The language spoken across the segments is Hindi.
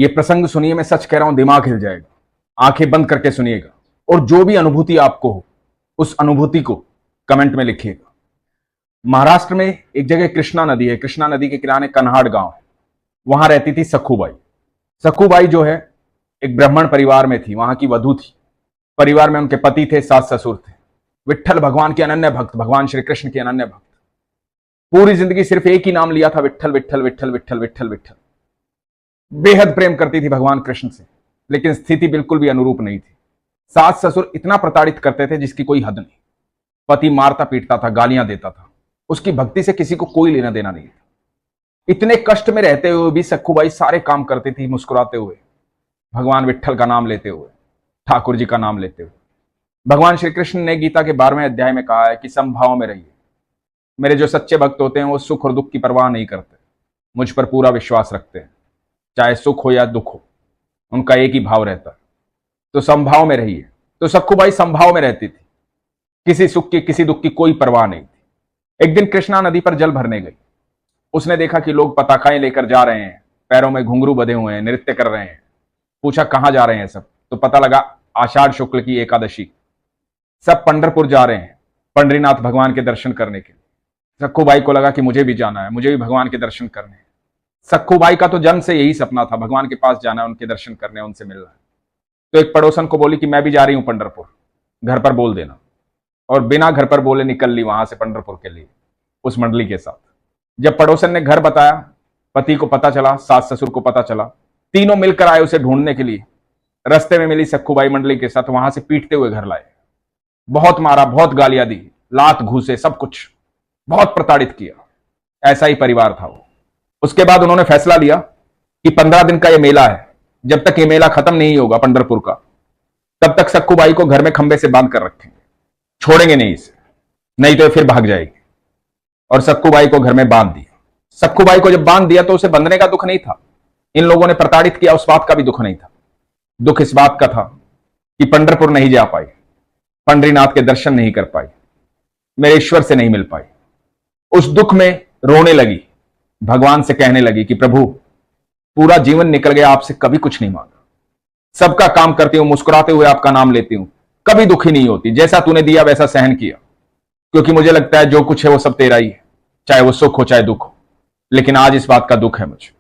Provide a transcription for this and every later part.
ये प्रसंग सुनिए, मैं सच कह रहा हूं, दिमाग हिल जाएगा। आंखें बंद करके सुनिएगा और जो भी अनुभूति आपको हो उस अनुभूति को कमेंट में लिखिएगा। महाराष्ट्र में एक जगह कृष्णा नदी है। कृष्णा नदी के किनारे कन्हाड़ गांव है। वहां रहती थी सखूबाई। सखूबाई जो है एक ब्राह्मण परिवार में थी, वहां की वधू थी। परिवार में उनके पति थे, सास ससुर थे। विट्ठल भगवान के अनन्य भक्त, भगवान श्री कृष्ण के अनन्य भक्त। पूरी जिंदगी सिर्फ एक ही नाम लिया था, विट्ठल विट्ठल विट्ठल विट्ठल विट्ठल विट्ठल। बेहद प्रेम करती थी भगवान कृष्ण से, लेकिन स्थिति बिल्कुल भी अनुरूप नहीं थी। सास ससुर इतना प्रताड़ित करते थे जिसकी कोई हद नहीं। पति मारता पीटता था, गालियां देता था। उसकी भक्ति से किसी को कोई लेना देना नहीं था। इतने कष्ट में रहते हुए भी सखूबाई सारे काम करती थी मुस्कुराते हुए, भगवान विट्ठल का नाम लेते हुए, ठाकुर जी का नाम लेते हुए। भगवान श्री कृष्ण ने गीता के 12वें अध्याय में कहा है कि समभाव में रहिए। मेरे जो सच्चे भक्त होते हैं वो सुख और दुख की परवाह नहीं करते, मुझ पर पूरा विश्वास रखते हैं। चाहे सुख हो या दुख हो, उनका एक ही भाव रहता है। तो समभाव में रहिए। तो सखूबाई समभाव में रहती थी, किसी सुख की किसी दुख की कोई परवाह नहीं थी। एक दिन कृष्णा नदी पर जल भरने गई। उसने देखा कि लोग पताकाएं लेकर जा रहे हैं, पैरों में घुंघरू बंधे हुए हैं, नृत्य कर रहे हैं। पूछा कहां जा रहे हैं सब, तो पता लगा आषाढ़ शुक्ल की एकादशी। सब पंढरपुर जा रहे हैं पंडरीनाथ भगवान के दर्शन करने के लिए। सखूबाई को लगा कि मुझे भी जाना है, मुझे भी भगवान के दर्शन करने हैं। सखूबाई का तो जन्म से यही सपना था, भगवान के पास जाना है, उनके दर्शन करने, उनसे मिलना है। तो एक पड़ोसन को बोली कि मैं भी जा रही हूं पंढरपुर, घर पर बोल देना। और बिना घर पर बोले निकल ली वहां से पंढरपुर के लिए उस मंडली के साथ। जब पड़ोसन ने घर बताया, पति को पता चला, सास ससुर को पता चला, तीनों मिलकर आए उसे ढूंढने के लिए। रास्ते में मिली सखूबाई मंडली के साथ, वहां से पीटते हुए घर लाए। बहुत मारा, बहुत गालियां दी, लात घूसे, सब कुछ, बहुत प्रताड़ित किया। ऐसा ही परिवार था वो। उसके बाद उन्होंने फैसला लिया कि 15 दिन का ये मेला है, जब तक ये मेला खत्म नहीं होगा पंढरपुर का, तब तक सखूबाई को घर में खंबे से बांध कर रखेंगे, छोड़ेंगे नहीं इसे, नहीं तो ये फिर भाग जाएगी। और सखूबाई को घर में बांध दिया। सखूबाई को जब बांध दिया तो उसे बंधने का दुख नहीं था, इन लोगों ने प्रताड़ित किया उस बात का भी दुख नहीं था। दुख इस बात का था कि पंढरपुर नहीं जा पाई, पंडरीनाथ के दर्शन नहीं कर पाई, मेरे ईश्वर से नहीं मिल पाई। उस दुख में रोने लगी, भगवान से कहने लगी कि प्रभु पूरा जीवन निकल गया, आपसे कभी कुछ नहीं मांगा, सबका काम करती हूं, मुस्कुराते हुए आपका नाम लेती हूं, कभी दुखी नहीं होती। जैसा तूने दिया वैसा सहन किया, क्योंकि मुझे लगता है जो कुछ है वो सब तेरा ही है, चाहे वो सुख हो चाहे दुख हो। लेकिन आज इस बात का दुख है मुझे,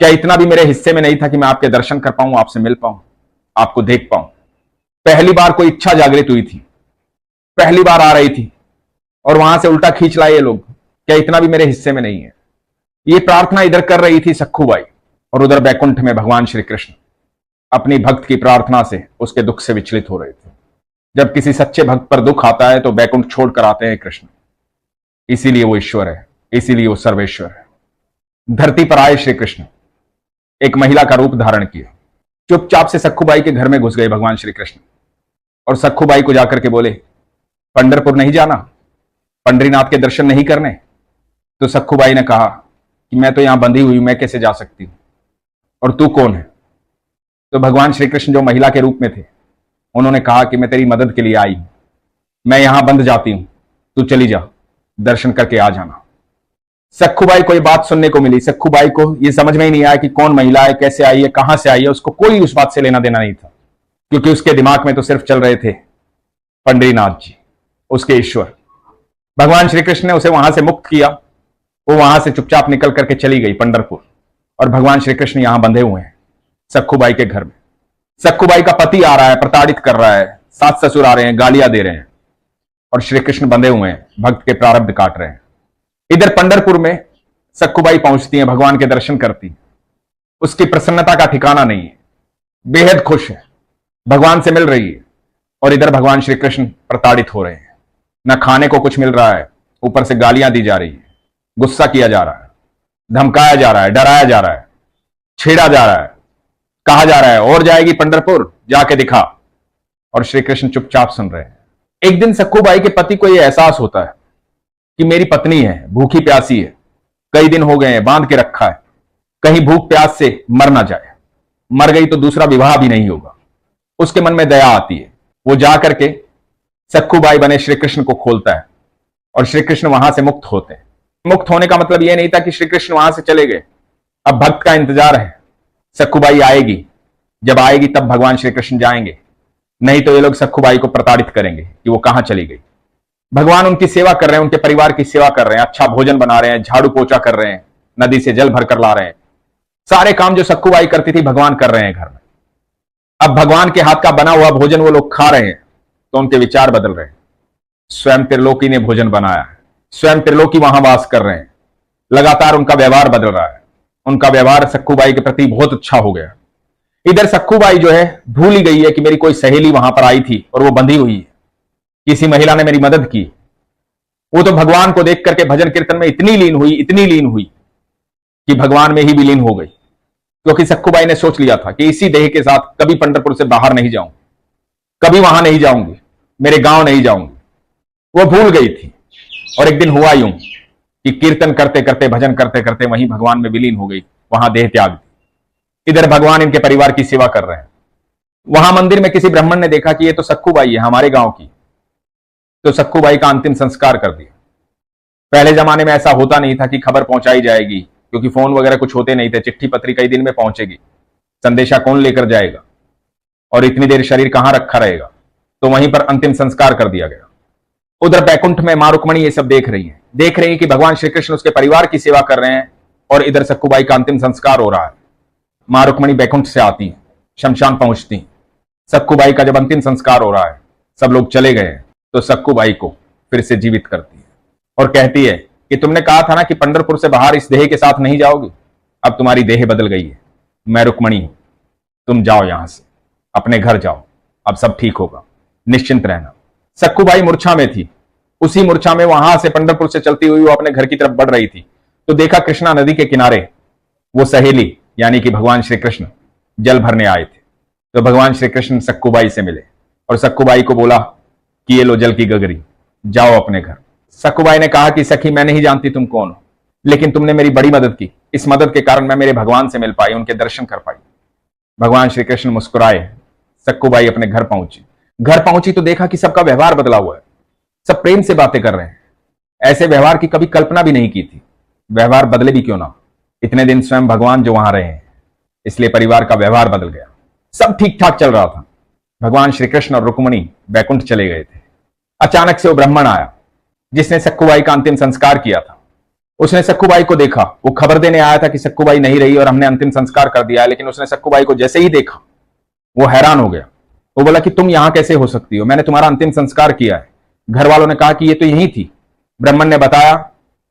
क्या इतना भी मेरे हिस्से में नहीं था कि मैं आपके दर्शन कर पाऊं, आपसे मिल पाऊं, आपको देख पाऊं। पहली बार कोई इच्छा जागृत हुई थी, पहली बार आ रही थी और वहां से उल्टा खींच लाए ये लोग। क्या इतना भी मेरे हिस्से में नहीं है? ये प्रार्थना इधर कर रही थी सखूबाई, और उधर बैकुंठ में भगवान श्री कृष्ण अपनी भक्त की प्रार्थना से उसके दुख से विचलित हो रहे थे। जब किसी सच्चे भक्त पर दुख आता है तो बैकुंठ छोड़कर आते हैं कृष्ण। इसीलिए वो ईश्वर है, इसीलिए वो सर्वेश्वर है। धरती पर आए श्री कृष्ण, एक महिला का रूप धारण किया। चुपचाप से सखूबाई के घर में घुस गए भगवान श्री कृष्ण और सखूबाई को जाकर के बोले, पंढरपुर नहीं जाना, पंडरीनाथ के दर्शन नहीं करने? तो सखूबाई ने कहा कि मैं तो यहां बंधी हुई हूं, मैं कैसे जा सकती हूं, और तू कौन है? तो भगवान श्री कृष्ण जो महिला के रूप में थे, उन्होंने कहा कि मैं तेरी मदद के लिए आई हूं, मैं यहां बंध जाती हूं, तू चली जा, दर्शन करके आ जाना। सखूबाई को ये बात सुनने को मिली। सखूबाई को ये समझ में ही नहीं आया कि कौन महिला है, कैसे आई है, कहां से आई है। उसको कोई उस बात से लेना देना नहीं था, क्योंकि उसके दिमाग में तो सिर्फ चल रहे थे पंडरीनाथ जी, उसके ईश्वर। भगवान श्री कृष्ण ने उसे वहां से मुक्त किया। वो वहां से चुपचाप निकल करके चली गई पंढरपुर, और भगवान श्री कृष्ण यहां बंधे हुए हैं सखूबाई के घर में। सखूबाई का पति आ रहा है, प्रताड़ित कर रहा है, सास ससुर आ रहे हैं, गालियां दे रहे हैं, और श्री कृष्ण बंधे हुए हैं, भक्त के प्रारब्ध काट रहे हैं। इधर पंढरपुर में सखूबाई पहुंचती है, भगवान के दर्शन करती, उसकी प्रसन्नता का ठिकाना नहीं है, बेहद खुश है, भगवान से मिल रही है। और इधर भगवान श्री कृष्ण प्रताड़ित हो रहे हैं, न खाने को कुछ मिल रहा है, ऊपर से गालियां दी जा रही है, गुस्सा किया जा रहा है, धमकाया जा रहा है, डराया जा रहा है, छेड़ा जा रहा है, कहा जा रहा है और जाएगी पंढरपुर, जाके दिखा। और श्री कृष्ण चुपचाप सुन रहे हैं। एक दिन सखूबाई के पति को यह एहसास होता है कि मेरी पत्नी है, भूखी प्यासी है, कई दिन हो गए हैं, बांध के रखा है, कहीं भूख प्यास से मर ना जाए, मर गई तो दूसरा विवाह भी नहीं होगा। उसके मन में दया आती है, वो जा करके सखूबाई बने श्री कृष्ण को खोलता है, और श्री कृष्ण वहां से मुक्त होते हैं। मुक्त होने का मतलब यह नहीं था कि श्री कृष्ण वहां से चले गए, अब भक्त का इंतजार है, सक्खूबाई आएगी, जब आएगी तब भगवान श्री कृष्ण जाएंगे, नहीं तो ये लोग सक्खूबाई को प्रताड़ित करेंगे कि वो कहां चली गई। भगवान उनकी सेवा कर रहे हैं, उनके परिवार की सेवा कर रहे हैं, अच्छा भोजन बना रहे हैं, झाड़ू पोछा कर रहे हैं, नदी से जल भरकर ला रहे हैं। सारे काम जो सक्खूबाई करती थी भगवान कर रहे हैं घर में। अब भगवान के हाथ का बना हुआ भोजन वो लोग खा रहे हैं तो उनके विचार बदल रहे हैं। स्वयं त्रिलोकी ने भोजन बनाया है, स्वयं त्रिलोकी वहां वास कर रहे हैं, लगातार उनका व्यवहार बदल रहा है। उनका व्यवहार सक्खूबाई के प्रति बहुत अच्छा हो गया। इधर सक्खूबाई जो है भूल ही गई है कि मेरी कोई सहेली वहां पर आई थी और वो बंधी हुई है, किसी महिला ने मेरी मदद की। वो तो भगवान को देख करके भजन कीर्तन में इतनी लीन हुई कि भगवान में ही विलीन हो गई। क्योंकि सक्खूबाई ने सोच लिया था कि इसी देह के साथ कभी पंढरपुर से बाहर नहीं जाऊं, कभी वहां नहीं जाऊंगी, मेरे गांव नहीं जाऊंगी। वो भूल गई थी और एक दिन हुआ यूं कि कीर्तन करते करते, भजन करते करते वहीं भगवान में विलीन हो गई, वहां देह त्याग दी। इधर भगवान इनके परिवार की सेवा कर रहे हैं। वहां मंदिर में किसी ब्राह्मण ने देखा कि ये तो सक्खूबाई है, हमारे गांव की, तो सक्खूबाई का अंतिम संस्कार कर दिया। पहले जमाने में ऐसा होता नहीं था कि खबर पहुंचाई जाएगी, क्योंकि फोन वगैरह कुछ होते नहीं थे, चिट्ठी पत्री कई दिन में पहुंचेगी, संदेशा कौन लेकर जाएगा और इतनी देर शरीर कहां रखा रहेगा, तो वहीं पर अंतिम संस्कार कर दिया गया। उधर बैकुंठ में मां रुक्मणी ये सब देख रही है कि भगवान श्री कृष्ण उसके परिवार की सेवा कर रहे हैं और इधर सक्खूबाई का अंतिम संस्कार हो रहा है। मां रुक्मणी बैकुंठ से आती हैं, शमशान पहुंचती हैं। सक्खूबाई का जब अंतिम संस्कार हो रहा है, सब लोग चले गए हैं, तो सक्खूबाई को फिर से जीवित करती है और कहती है कि तुमने कहा था ना कि पंढरपुर से बाहर इस देह के साथ नहीं जाओगी, अब तुम्हारी देह बदल गई है, मैं रुक्मणी हूं, तुम जाओ यहां से, अपने घर जाओ, अब सब ठीक होगा, निश्चिंत रहना। सक्खूबाई मूर्छा में थी, उसी मूर्छा में वहां से पंढरपुर से चलती हुई वो अपने घर की तरफ बढ़ रही थी, तो देखा कृष्णा नदी के किनारे वो सहेली यानी कि भगवान श्री कृष्ण जल भरने आए थे। तो भगवान श्री कृष्ण सक्खूबाई से मिले और सक्खूबाई को बोला कि ये लो जल की गगरी, जाओ अपने घर। सक्खूबाई ने कहा कि सखी, मैं नहीं जानती तुम कौन हो, लेकिन तुमने मेरी बड़ी मदद की, इस मदद के कारण मैं मेरे भगवान से मिल पाई, उनके दर्शन कर पाई। भगवान श्री कृष्ण मुस्कुराए, सक्खूबाई अपने घर पहुंची। घर पहुंची तो देखा कि सबका व्यवहार बदला हुआ है, सब प्रेम से बातें कर रहे हैं। ऐसे व्यवहार की कभी कल्पना भी नहीं की थी। व्यवहार बदले भी क्यों ना, इतने दिन स्वयं भगवान जो वहां रहे हैं, इसलिए परिवार का व्यवहार बदल गया। सब ठीक ठाक चल रहा था। भगवान श्री कृष्ण और रुक्मणी बैकुंठ चले गए थे। अचानक से वो ब्राह्मण आया जिसने सक्खूबाई का अंतिम संस्कार किया था। उसने सक्खूबाई को देखा, वो खबर देने आया था कि सक्खूबाई नहीं रही और हमने अंतिम संस्कार कर दिया है, लेकिन उसने सक्खूबाई को जैसे ही देखा वो हैरान हो गया। वो बोला कि तुम यहां कैसे हो सकती हो, मैंने तुम्हारा अंतिम संस्कार किया है। घर वालों ने कहा कि ये तो यही थी। ब्राह्मण ने बताया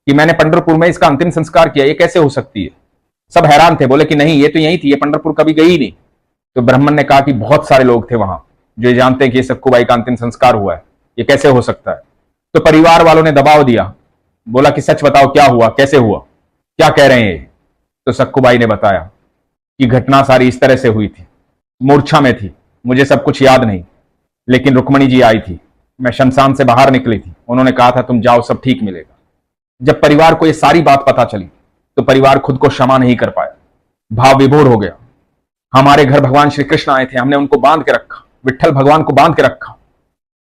कि मैंने पंढरपुर में इसका अंतिम संस्कार किया, ये कैसे हो सकती है। सब हैरान थे, बोले कि नहीं, ये तो यही थी, ये पंढरपुर कभी गई ही नहीं। तो ब्राह्मण ने कहा कि बहुत सारे लोग थे वहां जो जानते हैं कि सक्खूबाई का अंतिम संस्कार हुआ है, ये कैसे हो सकता है। तो परिवार वालों ने दबाव दिया, बोला कि सच बताओ, क्या हुआ, कैसे हुआ, क्या कह रहे हैं ये। तो सक्खूबाई ने बताया कि घटना सारी इस तरह से हुई थी, मूर्छा में थी, मुझे सब कुछ याद नहीं, लेकिन रुक्मणी जी आई थी, मैं शमशान से बाहर निकली थी, उन्होंने कहा था तुम जाओ, सब ठीक मिलेगा। जब परिवार को ये सारी बात पता चली तो परिवार खुद को क्षमा नहीं कर पाया, भाव विभोर हो गया। हमारे घर भगवान श्री कृष्ण आए थे, हमने उनको बांध के रखा, विट्ठल भगवान को बांध के रखा,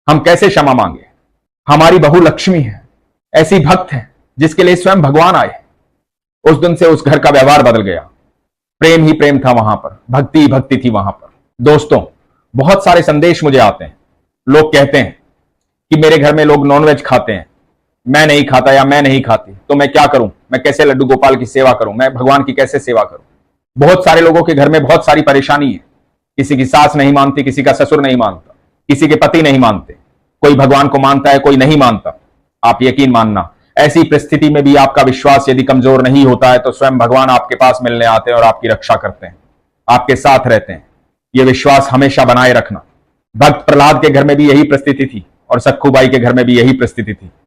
हम कैसे क्षमा मांगे। हमारी बहू लक्ष्मी है, ऐसी भक्त है जिसके लिए स्वयं भगवान आए। उस दिन से उस घर का व्यवहार बदल गया। प्रेम ही प्रेम था वहां पर, भक्ति ही भक्ति थी वहां पर। दोस्तों, बहुत सारे संदेश मुझे आते हैं, लोग कहते हैं कि मेरे घर में लोग नॉनवेज खाते हैं, मैं नहीं खाता या मैं नहीं खाती, तो मैं क्या करूं, मैं कैसे लड्डू गोपाल की सेवा करूं, मैं भगवान की कैसे सेवा करूं। बहुत सारे लोगों के घर में बहुत सारी परेशानी है, किसी की सास नहीं मानती, किसी का ससुर नहीं मानता, किसी के पति नहीं मानते, कोई भगवान को मानता है, कोई नहीं मानता। आप यकीन मानना, ऐसी परिस्थिति में भी आपका विश्वास यदि कमजोर नहीं होता है तो स्वयं भगवान आपके पास मिलने आते हैं और आपकी रक्षा करते हैं, आपके साथ रहते हैं। यह विश्वास हमेशा बनाए रखना। भक्त प्रहलाद के घर में भी यही परिस्थिति थी और सक्खूबाई के घर में भी यही परिस्थिति थी।